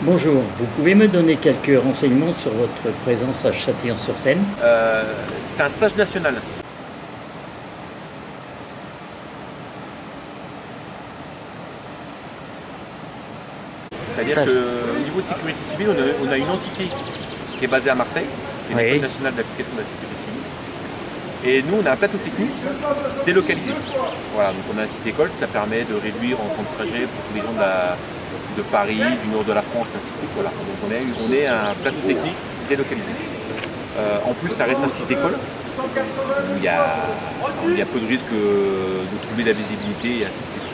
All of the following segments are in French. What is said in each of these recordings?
Bonjour, vous pouvez me donner quelques renseignements sur votre présence à Châtillon-sur-Seine? C'est un stage national. C'est-à-dire Stage. qu'au niveau de sécurité civile, on a une entité qui est basée à Marseille, qui est Oui. l'École nationale d'application de la sécurité civile. Et nous, on a un plateau technique délocalisé. Voilà, donc on a un site école, ça permet de réduire en temps de trajet pour tous les gens de Paris, du nord de la France, ainsi de suite. Voilà. Donc on est un plateau technique délocalisé. En plus, ça reste un site école où il y a peu de risques de troubler la visibilité et ainsi de suite.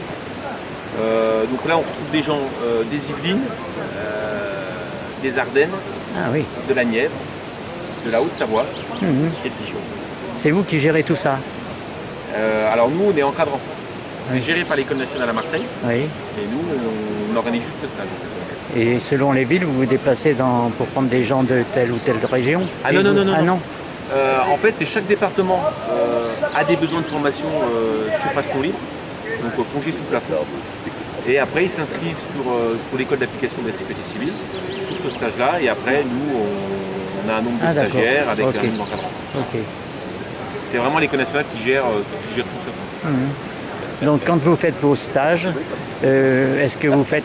Donc là, on retrouve des gens des Yvelines, des Ardennes, Ah oui. de la Nièvre, de la Haute-Savoie Mhm. et de Dijon. C'est vous qui gérez tout ça? Alors nous, on est encadrants. C'est Oui. géré par l'École nationale à Marseille Oui. et nous, on organise juste le stage. Et selon les villes, vous vous déplacez pour prendre des gens de telle ou telle région? Ah non, non, non, non, Ah non. non? En fait, c'est chaque département a des besoins de formation sur passe-temps libre, donc plongée sous plafond. Et après, ils s'inscrivent sur l'école d'application de la sécurité civile, sur ce stage-là. Et après, nous, on a un nombre de Ah d'accord. stagiaires avec Ok. un nombre d'encadrants. Ok. C'est vraiment l'École nationale qui gère tout ça. Mhm. Donc quand vous faites vos stages, est-ce que vous faites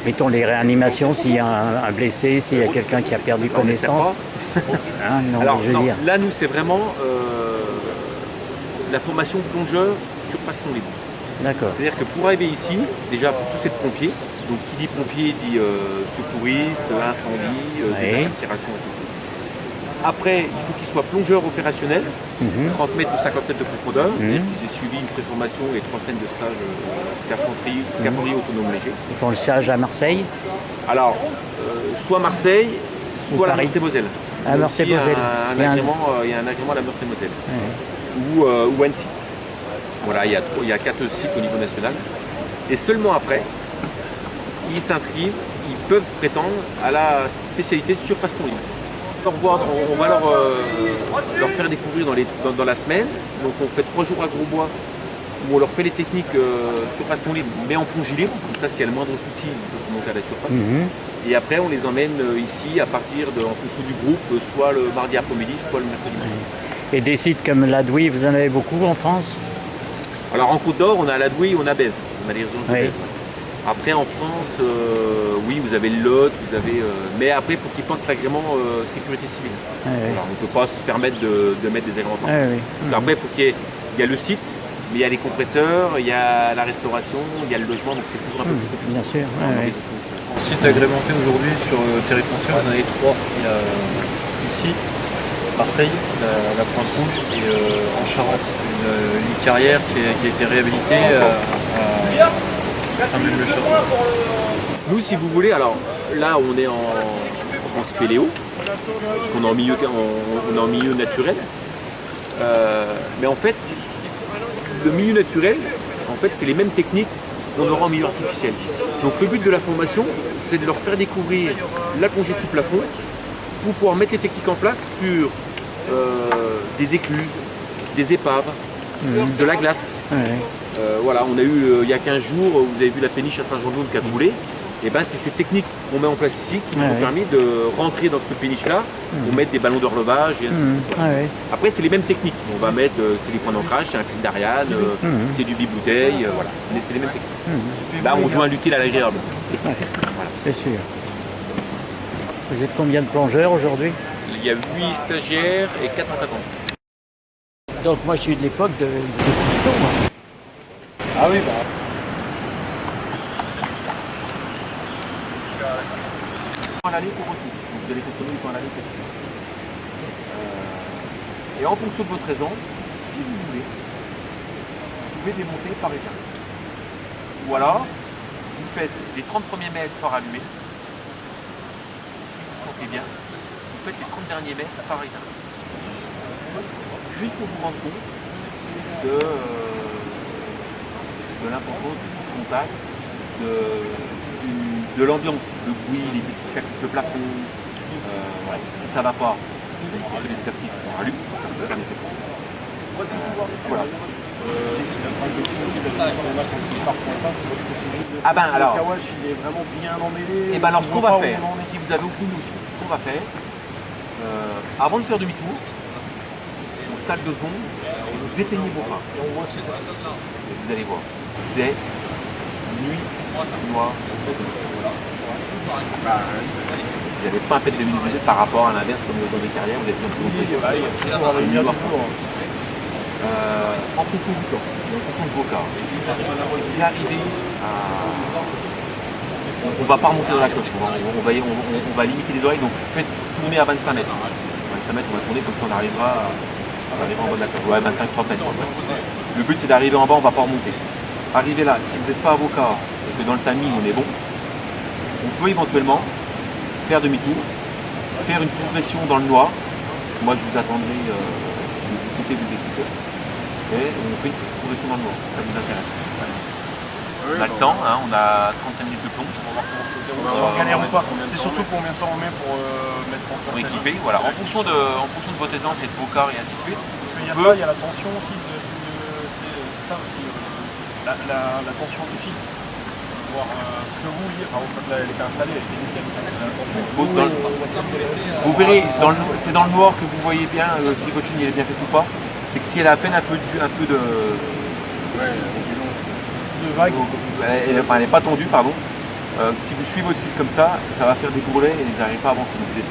mettons les réanimations s'il y a un blessé, s'il y a quelqu'un qui a perdu Non, on n'espère connaissance? pas. Hein, non, Alors, je veux non, dire. là, nous, c'est vraiment la formation plongeur sur passe-temps libre. D'accord. C'est-à-dire que pour arriver ici, déjà, il faut tous être pompier. Donc, qui dit pompier dit secouriste, incendie, Oui. désincarcération, etc. Après, il faut qu'il soit plongeur opérationnel, Mhm. 30 mètres ou 50 mètres de profondeur, Mhm. et qu'ils aient suivi une préformation et 3 semaines de stage scaphandrier autonome léger. Ils font le stage à Marseille? Alors, soit Marseille, Ou soit la Paris. Meurthe-et-Moselle. À Meurthe-et-Moselle. Il y a un agrément à la Meurthe-et-Moselle. Ouais. Ou Annecy. Voilà, il y a 4 sites au niveau national. Et seulement après, ils s'inscrivent, ils peuvent prétendre à la spécialité sur passe-temps libre. On va leur faire découvrir dans la semaine. Donc on fait 3 jours à Grosbois où on leur fait les techniques sur passe-temps libre, mais en plongée libre. Comme ça, s'il y a le moindre souci, ils peuvent monter à la surface. Mhm. Et après, on les emmène ici à partir en fonction du groupe, soit le mardi après-midi, soit le mercredi matin. Et des sites comme l'Adoui, vous en avez beaucoup en France? Alors en Côte d'Or, on a la Douai, on a Bèze. On a les régions de Oui. Bèze. Après en France, oui, vous avez le Lot, mais après, il faut qu'ils portent l'agrément sécurité civile. Ouais, ouais. Voilà, on ne peut pas se permettre de mettre des agréments partout. Ouais, oui. Donc après, il y a le site, mais il y a les compresseurs, il y a la restauration, il y a le logement, donc c'est toujours un peu plus compliqué. Bien sûr. Alors, Ouais, ouais. Site agrémenté aujourd'hui sur le territoire français, vous en avez 3. Il y a ici, Marseille, la Pointe Rouge, et en Charente, une carrière qui a été réhabilitée à Saint-Même-le-Château. Nous, si vous voulez, alors là, on est en spéléo, parce qu'on est on est en milieu naturel. Mais en fait, le milieu naturel, en fait, c'est les mêmes techniques qu'on aura en milieu artificiel. Donc le but de la formation, c'est de leur faire découvrir la plongée sous plafond pour pouvoir mettre les techniques en place sur des écluses, des épaves, de la glace. Ouais, ouais. Voilà, on a eu il y a 15 jours, vous avez vu la péniche à Saint-Jean-de-Luz qui a coulé. Et ben, c'est ces techniques qu'on met en place ici qui nous ont permis de rentrer dans cette péniche-là pour mettre des ballons d'horlogage et ainsi de suite. Ouais, ouais. Après, c'est les mêmes techniques. On va mettre, c'est des points d'ancrage, c'est un fil d'Ariane, c'est du bibouteille, voilà. Mais c'est les mêmes techniques. Là, on joue un l'utile à l'agréable. Voilà. C'est sûr. Vous êtes combien de plongeurs aujourd'hui? Il y a 8 stagiaires et 4 encadrants. Donc moi je suis de l'époque de Cousteau, moi. Ah oui, bah. À l'aller pour retour. Donc vous allez consommer du temps à l'aller pour retour. Et en fonction de votre aisance, si vous voulez, vous pouvez démonter par étapes. Ou alors, vous faites les 30 premiers mètres phare allumé. Si vous sentez bien, vous faites les 30 derniers mètres par étapes. Juste pour vous rendre compte de l'importance du contact, de l'ambiance, le bruit, les petits claques de plafond. Voilà. Si ça ne va pas, on fait des exercices, on rallume, ça peut faire des effets. Voilà. Ah ben alors, Le kawash, il est vraiment bien emmêlé. et ben alors ce qu'on va voit pas faire, où on en est. si vous avez aucune notion, ce qu'on va faire, avant de faire demi-tour, on stalle 2 secondes, et vous éteignez vos phares. Et on voit que Et vous allez voir, c'est nuit noire. Vous n'avez pas un fait de luminosité par rapport à l'inverse comme dans des carrières, vous êtes bien plus longtemps. En fonction du temps, en fonction de vos cas. Si vous arrivez à... On ne va pas remonter dans la cloche, on va limiter les oreilles, donc faites tourner à 25 mètres. 25 mètres, on va tourner comme ça on arrivera en bas de la cloche. Ouais, 25-30 mètres. Le but c'est d'arriver en bas, on ne va pas remonter. Arrivez là, si vous n'êtes pas avocat et que dans le timing on est bon, on peut éventuellement faire demi-tour, faire une progression dans le noir. Moi je vous attendrai, vous coupez vos écouteurs. Et on fait une progression dans le noir, ça vous intéresse. On a le temps, hein, on a 35 minutes de plomb. on va voir comment ça se déroule. Si on galère ou pas. C'est surtout combien de temps on met pour mettre en place. Pour équiper, voilà. En fonction de votre aisance et de vos quarts et ainsi de suite. Parce qu'il y a ça, il y a la tension aussi. C'est ça aussi. La tension du fil. Voir ce que vous voyez, par exemple, quand elle était installée, elle était nickel. Vous verrez, c'est dans le noir que vous voyez bien si votre ligne est bien faite ou pas. C'est que si elle a à peine un peu de vague. Elle n'est pas tendue, pardon. Si vous suivez votre fil comme ça va faire des bourrelets et ils n'arrivent pas à avancer. Donc vous êtes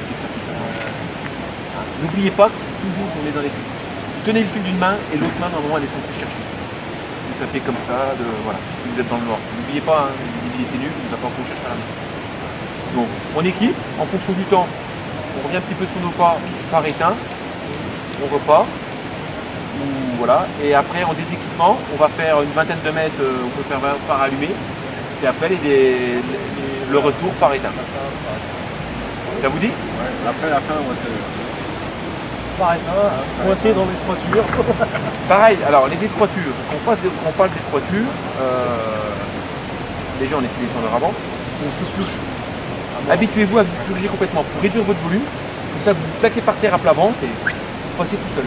n'oubliez pas toujours qu'on est dans les fils. Tenez le fil d'une main et l'autre main, normalement, elle est censée chercher. Vous tapez comme ça, voilà, si vous êtes dans le noir. N'oubliez pas, hein, une visibilité nulle, vous n'avez pas encore chercher à la main. Donc, on équipe, en fonction du temps, on revient un petit peu sur nos pas, phare éteint, on repart. Voilà. Et après en déséquipement, on va faire une vingtaine de mètres, on peut faire 20 phares allumés, et après le retour phare éteint. Ça vous dit? Après la fin, c'est pareil, coincé dans les toitures. Pareil, alors les étroitures, quand on parle d'étroitures, déjà on essaie d'étendre avant, on se purge. Habituez-vous à vous purger complètement pour réduire votre volume, comme ça vous vous plaquez par terre à plat ventre et vous passez tout seul.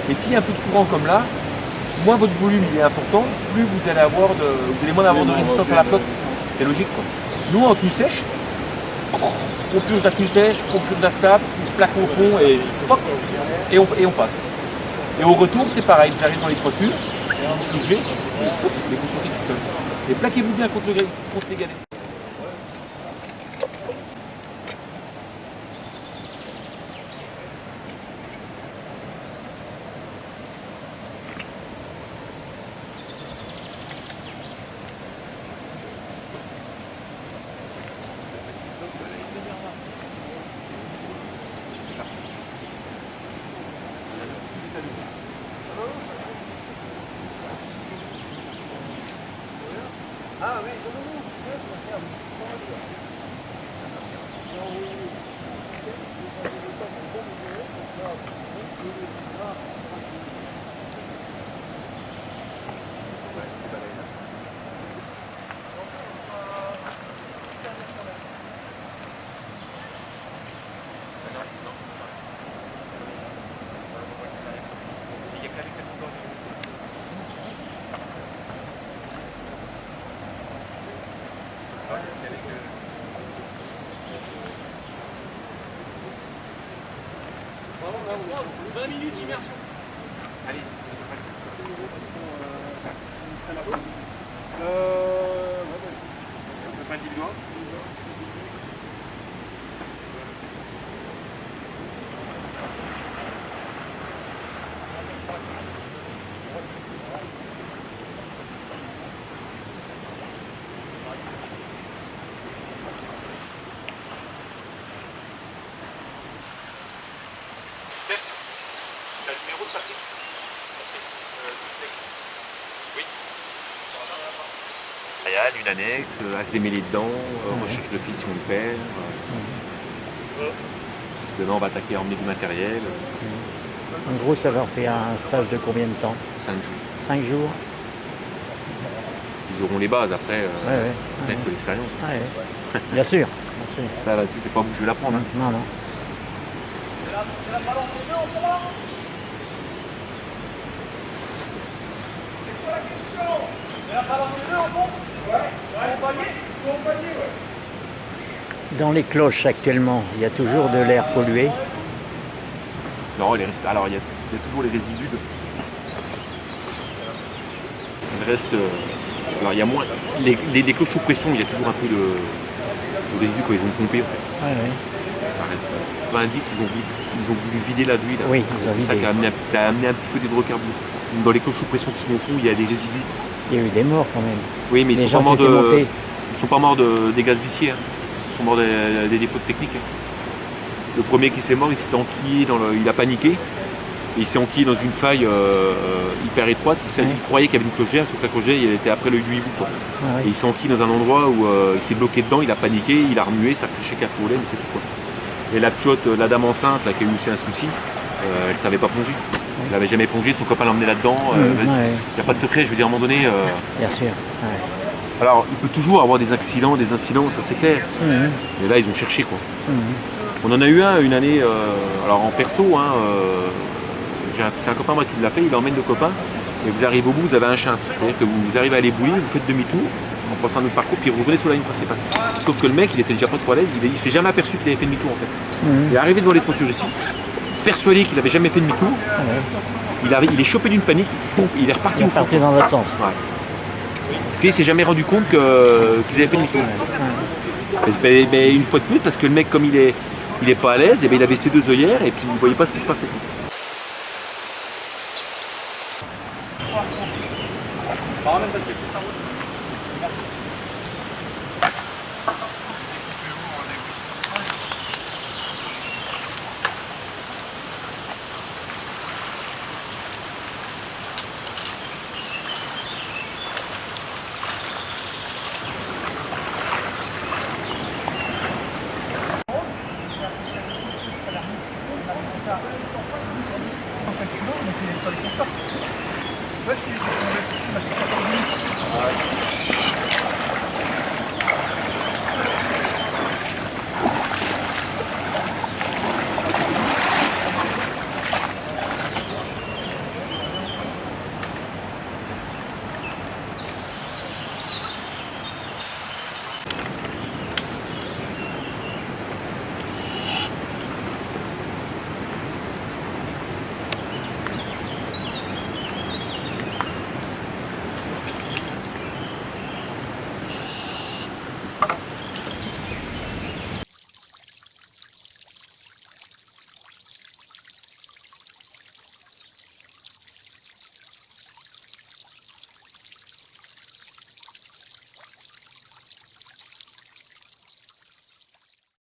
Et s'il y a un peu de courant comme là, moins votre volume il est important, plus vous allez moins avoir de résistance à la flotte. C'est logique quoi. Nous en tenue sèche, on purge la tenue sèche, on purge la stape, on se plaque au fond et hop, et on passe. Et au retour c'est pareil, j'arrive dans les toitures, vous purgez, et vous sortez tout seul. Et plaquez-vous bien contre les galets. Bravo, 20 minutes d'immersion. Allez. On peut pas dire doigt. T'as le numéro de Patrice? Oui. Royal, une annexe, à se démêler dedans, recherche de fil si on le perd. Demain on va attaquer à emmener du matériel. En gros, ça leur fait un stage de combien de temps? 5 jours. 5 jours? Ils auront les bases après, Ouais. il faut l'expérience. Ouais. Bien sûr. Ça là-dessus c'est pas vous que je vais l'apprendre. Hein. Non, non. Dans les cloches actuellement, il y a toujours de l'air pollué. Non, alors il y a toujours les résidus. Il reste. Alors il y a moins. Les cloches sous pression, il y a toujours un peu de résidus quand ils ont pompé en fait. Ouais, ouais. Ça reste. 90, ils ont voulu vider la d'huile. Oui, ils ont c'est ça vidé. qui a amené un petit peu d'hydrocarbures. Dans les cloches sous pression qui sont au fond, il y a des résidus. Il y a eu des morts quand même. Oui, mais Les ils gens sont qui étaient montés. pas morts des gaz viciés. Hein. Ils sont morts des défauts techniques. Hein. Le premier qui s'est mort, il s'est enquillé il a paniqué. Et il s'est enquillé dans une faille hyper étroite. Il croyait qu'il y avait une clochère, sauf que la clochère, il était après le hibou. Quoi. Ah, ouais. Et il s'est enquillé dans un endroit où il s'est bloqué dedans, il a paniqué, il a remué, ça a crêché 4 volets, mais c'est tout quoi. Et la pchote, la dame enceinte, là, qui a eu aussi un souci, elle ne savait pas plonger. Elle n'avait jamais plongé, son copain l'a emmené là-dedans. Il n'y a pas de secret, je veux dire, à un moment donné. Bien sûr. Ouais. Alors, il peut toujours avoir des accidents, des incidents, ça c'est clair. Mais là, ils ont cherché quoi. On en a eu un une année, alors en perso, hein, c'est un copain moi qui l'a fait, il emmène deux copains, et vous arrivez au bout, vous avez un chinte. C'est-à-dire que vous arrivez à l'éboulir, vous faites demi-tour, en passant un autre parcours, puis vous revenez sur la ligne principale. Sauf que le mec, il était déjà pas trop à l'aise, il s'est jamais aperçu qu'il avait fait demi-tour en fait. Il est arrivé devant les toitures ici, persuadé qu'il n'avait jamais fait demi-tour, il est chopé d'une panique, pouf, il est reparti Il au est fond. parti dans l'autre sens. Ouais. Parce qu'il s'est jamais rendu compte qu'ils avaient fait demi-tour. Mais une fois de plus, parce que le mec, comme il est pas à l'aise, et il avait ses deux œillères et puis il ne voyait pas ce qui se passait.